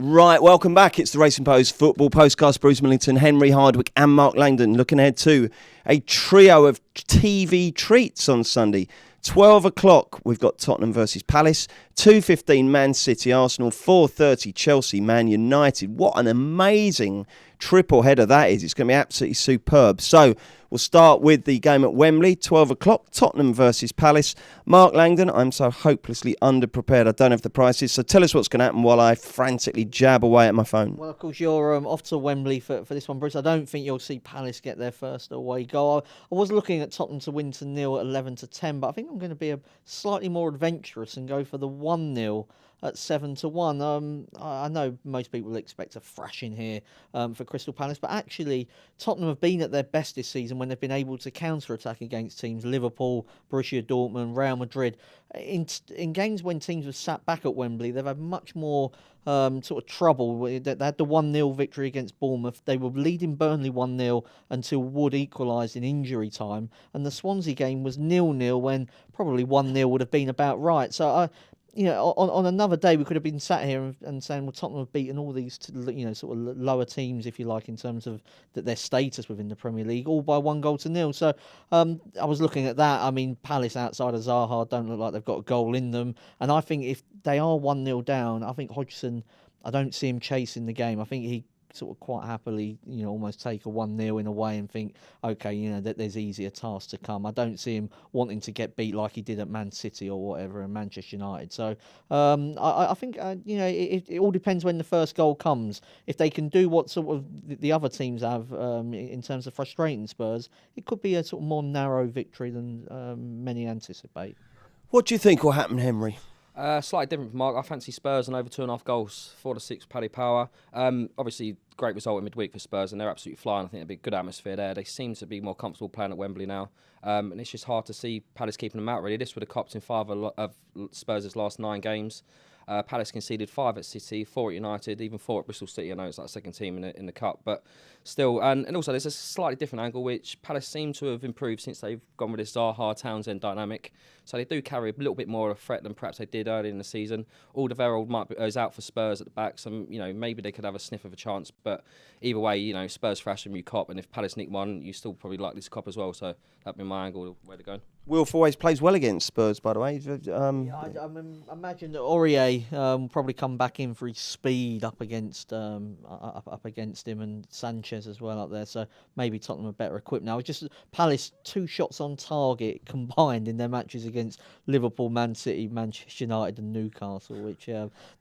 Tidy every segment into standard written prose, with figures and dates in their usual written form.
Right, welcome back. It's the Racing Post Football Postcast. Bruce Millington, Henry Hardwick and Mark Langdon looking ahead to a trio of TV treats on Sunday. 12 o'clock, we've got Tottenham versus Palace. 2:15, Man City, Arsenal. 4:30, Chelsea, Man United. What an amazing triple header that is. It's going to be absolutely superb. So we'll start with the game at Wembley, 12 o'clock, Tottenham versus Palace. Mark Langdon, I'm so hopelessly underprepared. I don't have the prices. So tell us what's going to happen while I frantically jab away at my phone. Well, of course, you're off to Wembley for this one, Bruce. I don't think you'll see Palace get their first away goal. I was looking at Tottenham to win to 0 at 11-10, but I think I'm going to be slightly more adventurous and go for the 1-0 at 7-1. I know most people expect a thrashing here for Crystal Palace, but actually Tottenham have been at their best this season when they've been able to counter-attack against teams Liverpool, Borussia Dortmund, Real Madrid. In games when teams were sat back at Wembley, they've had much more sort of trouble. They had the 1-0 victory against Bournemouth. They were leading Burnley 1-0 until Wood equalised in injury time, and the Swansea game was 0-0 when probably 1-0 would have been about right. So on another day, we could have been sat here and saying, well, Tottenham have beaten all these, sort of lower teams, if you like, in terms of their status within the Premier League, all by 1-0. So I was looking at that. I mean, Palace outside of Zaha don't look like they've got a goal in them. And I think if they are 1-0 down, I think Hodgson, I don't see him chasing the game. I think he sort of quite happily, almost take a 1-0 in a way and think, okay, that there's easier tasks to come. I don't see him wanting to get beat like he did at Man City or whatever and Manchester United. So I think, it all depends when the first goal comes. If they can do what sort of the other teams have in terms of frustrating Spurs, it could be a sort of more narrow victory than many anticipate. What do you think will happen, Henry? Slightly different from Mark. I fancy Spurs and over 2.5 goals, 4-6 Paddy Power. Obviously, great result in midweek for Spurs, and they're absolutely flying. I think it'll be a good atmosphere there. They seem to be more comfortable playing at Wembley now, and it's just hard to see Palace keeping them out. Really, this would have copped in 5 of Spurs' last 9 games. Palace conceded 5 at City, 4 at United, even 4 at Bristol City. I know it's like second team in the cup, but still. And also, there's a slightly different angle which Palace seem to have improved since they've gone with this Zaha-Townsend dynamic. So they do carry a little bit more of a threat than perhaps they did earlier in the season. Alderweireld is out for Spurs at the back, so maybe they could have a sniff of a chance. But either way, Spurs thrash them, you cop, and if Palace nick one, you still probably likely to cop as well. So that'd be my angle where they're going. Wilf always plays well against Spurs, by the way. I imagine that Aurier will probably come back in for his speed up against him, and Sanchez as well up there. So maybe Tottenham are better equipped now. It's just Palace 2 shots on target combined in their matches against Liverpool, Man City, Manchester United, and Newcastle, which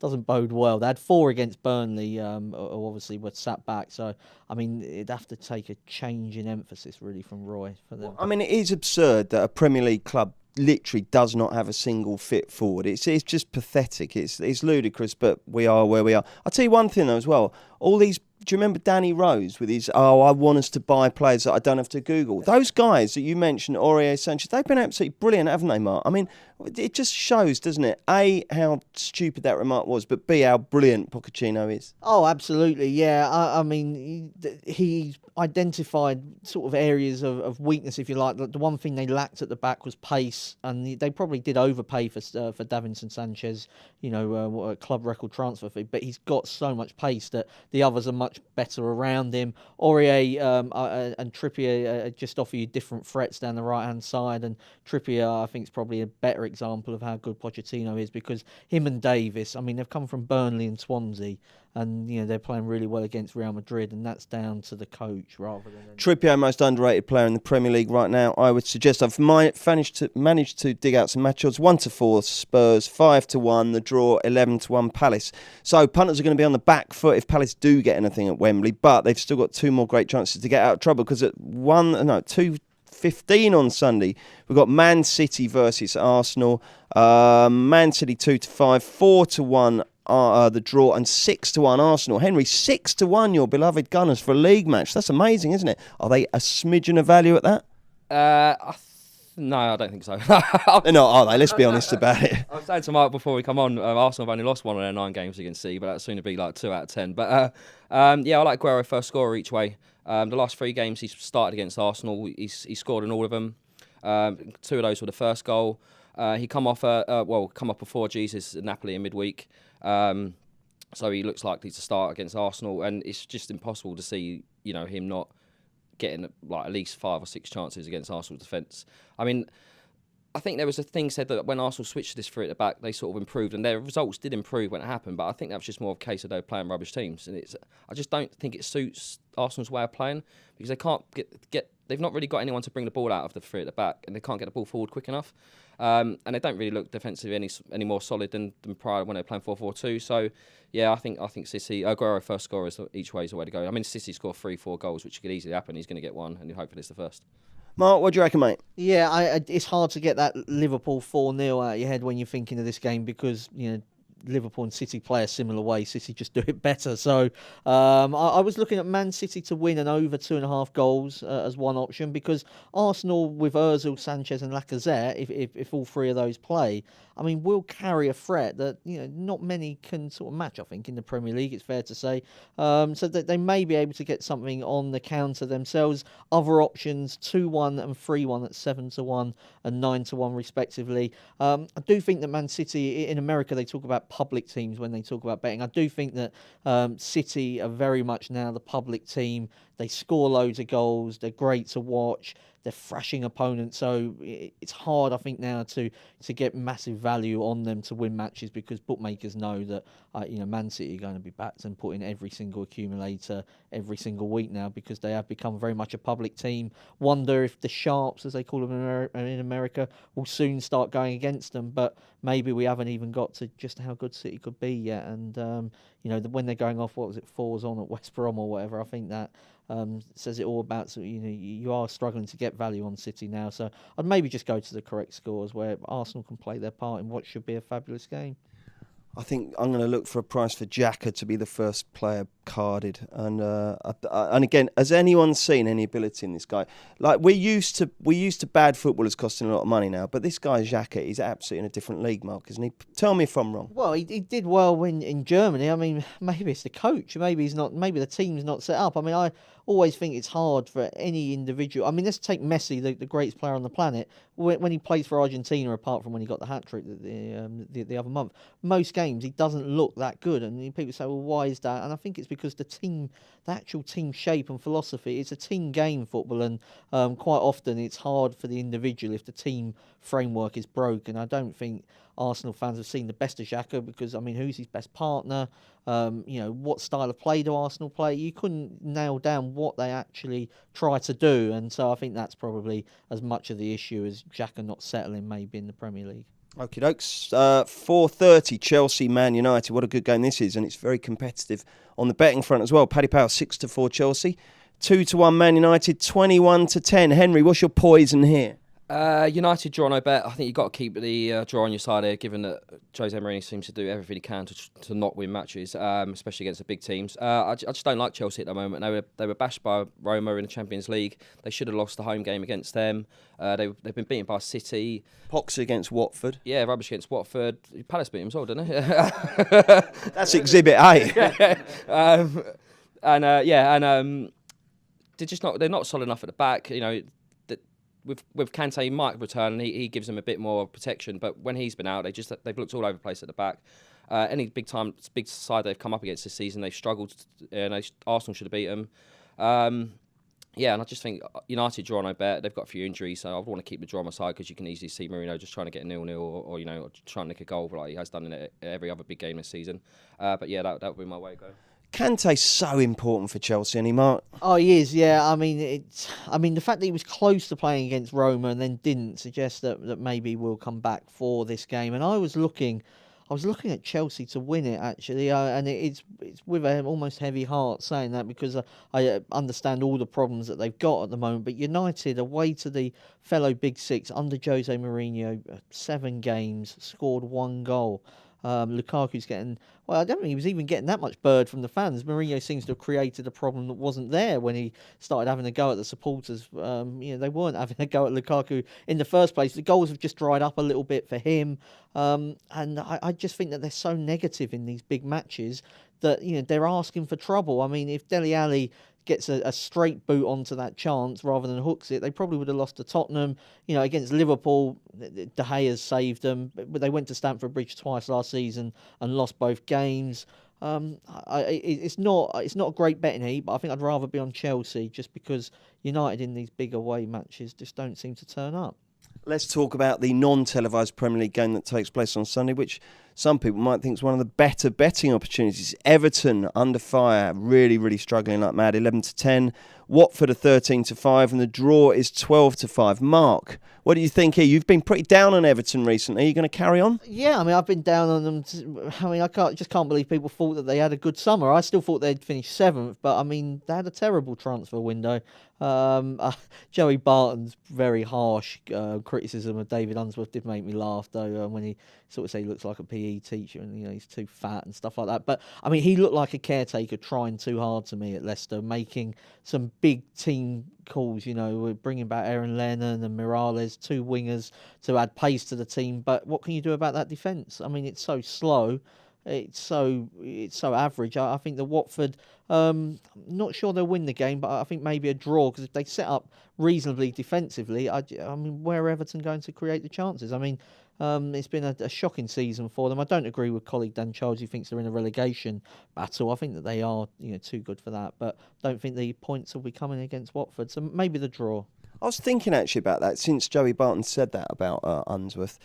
doesn't bode well. They had 4 against Burnley, who obviously were sat back. So I mean, it'd have to take a change in emphasis really from Roy for them. Well, I mean, it is absurd that a Premier League club literally does not have a single fit forward. It's just pathetic. It's ludicrous, but we are where we are. I'll tell you one thing though as well. All these. Do you remember Danny Rose with his, I want us to buy players that I don't have to Google? Those guys that you mentioned, Aurier, Sanchez, they've been absolutely brilliant, haven't they, Mark? I mean, it just shows, doesn't it? A, how stupid that remark was, but B, how brilliant Pochettino is. Oh, absolutely, yeah. I mean, he identified sort of areas of weakness, if you like. The one thing they lacked at the back was pace, and they probably did overpay for Davinson Sanchez, a club record transfer fee, but he's got so much pace that the others are much better around him. Aurier and Trippier just offer you different threats down the right-hand side, and Trippier, I think, is probably a better example of how good Pochettino is, because him and Davis, I mean, they've come from Burnley and Swansea, and they're playing really well against Real Madrid, and that's down to the coach rather than Trippier, most underrated player in the Premier League right now. I would suggest I've managed to dig out some match odds. 1-4 Spurs, 5-1 the draw, 11-1 Palace. So punters are going to be on the back foot if Palace do get anything at Wembley, but they've still got 2 more great chances to get out of trouble, because at 2:15 on Sunday, we've got Man City versus Arsenal. Man City 2-5, 4-1 the draw, and 6-1 Arsenal. Henry, 6-1 your beloved Gunners for a league match. That's amazing, isn't it? Are they a smidgen of value at that? No, I don't think so. They're not, are they? Let's be honest about it. I was saying to Mark before we come on, Arsenal have only lost 1 of their 9 games against City, but that's soon to be like 2 out of 10. But I like Aguero first scorer each way. The last 3 games he's started against Arsenal, he scored in all of them. 2 of those were the first goal. He come off before Jesus at Napoli in midweek. So he looks likely to start against Arsenal, and it's just impossible to see, him not getting like at least 5 or 6 chances against Arsenal's defence. I mean, I think there was a thing said that when Arsenal switched to this three at the back, they sort of improved, and their results did improve when it happened. But I think that was just more of a case of they were playing rubbish teams, and I just don't think it suits Arsenal's way of playing, because they can't get they've not really got anyone to bring the ball out of the three at the back, and they can't get the ball forward quick enough. And they don't really look defensively any more solid than prior when they were playing 4-4-2. So, yeah, I think City, Aguero first scorer each way is the way to go. I mean, City scored 3-4 goals, which could easily happen. He's going to get one, and hopefully it's the first. Mark, what do you reckon, mate? Yeah, it's hard to get that Liverpool 4-0 out of your head when you're thinking of this game, because, Liverpool and City play a similar way. City just do it better. So I was looking at Man City to win and over 2.5 goals as one option, because Arsenal with Ozil, Sanchez and Lacazette, if all three of those play, I mean, will carry a threat that not many can sort of match, I think, in the Premier League, it's fair to say. So that they may be able to get something on the counter themselves. Other options, 2-1 and 3-1 at 7-1 and 9-1 respectively. I do think that Man City, in America, they talk about public teams when they talk about betting. I do think that City are very much now the public team. They score loads of goals. They're great to watch. They're thrashing opponents, so it's hard, I think, now to get massive value on them to win matches, because bookmakers know that Man City are going to be backed and put in every single accumulator every single week now, because they have become very much a public team. Wonder if the sharps, as they call them in America, will soon start going against them, but maybe we haven't even got to just how good City could be yet. And when they're going off, 4s on at West Brom or whatever, I think that says it all about. So you are struggling to get value on City now, so I'd maybe just go to the correct scores where Arsenal can play their part in what should be a fabulous game. I think I'm going to look for a price for Xhaka to be the first player carded. And again, has anyone seen any ability in this guy? Like, we're used to bad footballers costing a lot of money now, but this guy Xhaka is absolutely in a different league, Mark, isn't he? Tell me if I'm wrong. Well, he did well in Germany. I mean, maybe it's the coach. Maybe he's not. Maybe the team's not set up. I mean, I always think it's hard for any individual. I mean, let's take Messi, the greatest player on the planet. When he plays for Argentina, apart from when he got the hat-trick the other month, most games he doesn't look that good. And people say, well, why is that? And I think it's because the actual team shape and philosophy, it's a team game, football, and quite often it's hard for the individual if the team framework is broken. I don't think Arsenal fans have seen the best of Xhaka, because, I mean, who's his best partner? What style of play do Arsenal play? You couldn't nail down what they actually try to do, and so I think that's probably as much of the issue as Xhaka not settling maybe in the Premier League. Okie dokes. 4:30, Chelsea, Man United. What a good game this is, and it's very competitive on the betting front as well. Paddy Power 6-4 Chelsea, 2-1 Man United, 21-10. Henry, what's your poison here? United draw no bet. I think you've got to keep the draw on your side here, given that Jose Mourinho seems to do everything he can to not win matches, especially against the big teams. I just don't like Chelsea at the moment. They were bashed by Roma in the Champions League. They should have lost the home game against them. They've been beaten by City. Pox against Watford. Yeah, rubbish against Watford. Palace beat them as well, didn't they? That's Exhibit A. They're not solid enough at the back. With Kante, he might return, and he gives them a bit more protection. But when he's been out, they've looked all over the place at the back. Any big side they've come up against this season, they've struggled. Arsenal should have beat them. And I just think United draw no bet. They've got a few injuries, so I want to keep the draw on my side, because you can easily see Mourinho just trying to get a 0-0 or trying to nick a goal like he has done in every other big game this season. That would be my way to go. Kante's so important for Chelsea, isn't he, Mark? Oh, he is, yeah. I mean, the fact that he was close to playing against Roma and then didn't suggests that maybe we'll come back for this game. And I was looking at Chelsea to win it, actually, and it's with an almost heavy heart saying that, because I understand all the problems that they've got at the moment. But United, away to the fellow Big Six under Jose Mourinho, 7 games, scored 1 goal. Lukaku's getting... Well, I don't think he was even getting that much bird from the fans. Mourinho seems to have created a problem that wasn't there when he started having a go at the supporters. They weren't having a go at Lukaku in the first place. The goals have just dried up a little bit for him. And I just think that they're so negative in these big matches that, they're asking for trouble. I mean, if Dele Alli gets a straight boot onto that chance rather than hooks it, they probably would have lost to Tottenham. Against Liverpool, De Gea's saved them, but they went to Stamford Bridge twice last season and lost both games. It's not a great betting heat, but I think I'd rather be on Chelsea just because United in these big away matches just don't seem to turn up. Let's talk about the non-televised Premier League game that takes place on Sunday, which some people might think is one of the better betting opportunities. Everton under fire, really, really struggling like mad, 11-10. Watford are 13-5, and the draw is 12-5. Mark, what do you think here? You've been pretty down on Everton recently. Are you going to carry on? Yeah, I mean, I've been down on them. I just can't believe people thought that they had a good summer. I still thought they'd finish 7th, but I mean, they had a terrible transfer window. Joey Barton's very harsh criticism of David Unsworth did make me laugh, though, when he sort of say he looks like a PE teacher and he's too fat and stuff like that. But I mean, he looked like a caretaker trying too hard to me at Leicester, making some big team calls. We're bringing back Aaron Lennon and Morales, 2 wingers to add pace to the team. But what can you do about that defence? I mean, it's so slow. It's so average. I think the Watford, not sure they'll win the game, but I think maybe a draw, because if they set up reasonably defensively, I mean, where are Everton going to create the chances? I mean, it's been a shocking season for them. I don't agree with colleague Dan Charles, who thinks they're in a relegation battle. I think that they are too good for that, but don't think the points will be coming against Watford, so maybe the draw. I was thinking actually about that since Joey Barton said that about Unsworth.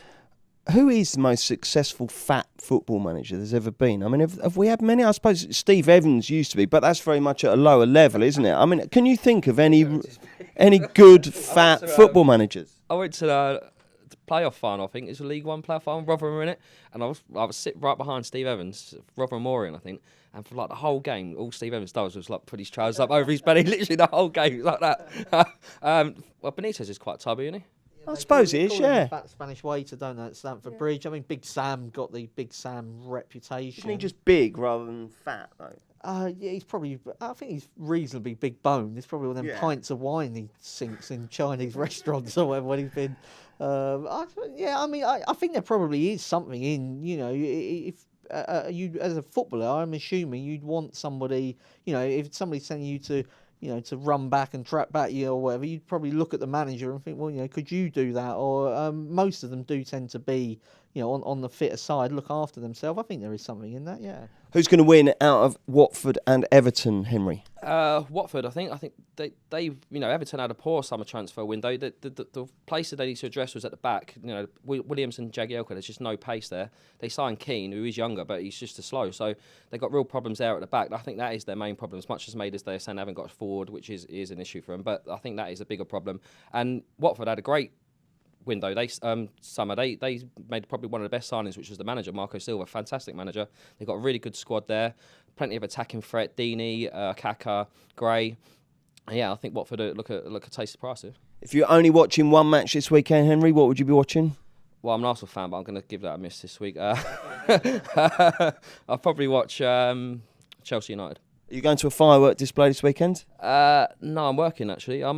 Who is the most successful fat football manager there's ever been? I mean, have we had many? I suppose Steve Evans used to be, but that's very much at a lower level, isn't it? I mean, can you think of any good fat football managers? I went to the playoff final, I think. It's a League One playoff final, Rotherham were in it. And I was sitting right behind Steve Evans, Rotherham Orion, I think. And for like the whole game, all Steve Evans does was like put his trousers up over his belly, literally the whole game, like that. Well, Benitez is quite tubby, isn't he? I suppose he is, yeah. Fat Spanish waiter, don't they, at Stamford Bridge? I mean, Big Sam got the Big Sam reputation. Isn't he just big rather than fat, though? Yeah, I think he's reasonably big boned. It's probably one of them pints of wine he sinks in Chinese restaurants or whatever when he's been. I think there probably is something in, if you, as a footballer, I'm assuming you'd want somebody, if somebody's sending you to, to run back and trap back you or whatever, you'd probably look at the manager and think, well, could you do that? Or most of them do tend to be, on the fitter side, look after themselves. I think there is something in that, yeah. Who's going to win out of Watford and Everton, Henry? Watford, I think they Everton had a poor summer transfer window. The place that they need to address was at the back. Williams and Jagielka, there's just no pace there. They signed Keane, who is younger, but he's just too slow. So they've got real problems there at the back. I think that is their main problem. As much as made as they're saying they haven't got forward, which is an issue for them, but I think that is a bigger problem. And Watford had a great window. Summer they made probably one of the best signings, which was the manager, Marco Silva. Fantastic manager. They've got a really good squad there. Plenty of attacking threat. Deeney, Kaka, Gray. Yeah, I think Watford look a tasty price here. If you're only watching one match this weekend, Henry, what would you be watching? Well, I'm an Arsenal fan, but I'm going to give that a miss this week. I'll probably watch Chelsea United. Are you going to a firework display this weekend? No, I'm working actually. I'm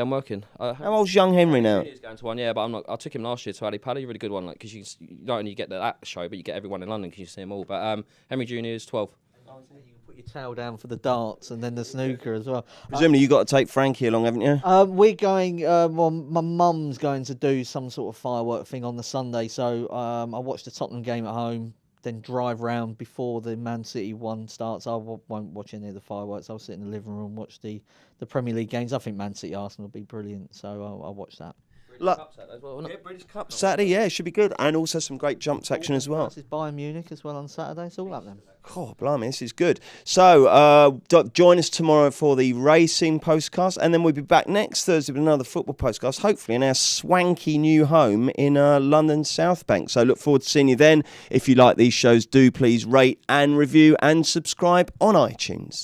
working. How old's young Henry now? He's going to one, yeah, but I'm not. I took him last year to Ali Pali, really good one, like because you not only get that show, but you get everyone in London because you see them all. But Henry Jr. is 12. You can put your tail down for the darts and then the snooker as well. Presumably you got to take Frankie along, haven't you? We're going. Well, my mum's going to do some sort of firework thing on the Sunday, so I watched the Tottenham game at home. Then drive round before the Man City one starts. I won't watch any of the fireworks. I'll sit in the living room and watch the Premier League games. I think Man City Arsenal will be brilliant, so I'll watch that. British Cup Saturday as well, isn't it? Yeah, British Cup Saturday, yeah, it should be good. And also some great jumps action as well. This is Bayern Munich as well on Saturday. It's all up then. Oh, blimey, this is good. So, join us tomorrow for the racing postcast, and then we'll be back next Thursday with another football postcast, hopefully in our swanky new home in London South Bank. So, look forward to seeing you then. If you like these shows, do please rate and review and subscribe on iTunes.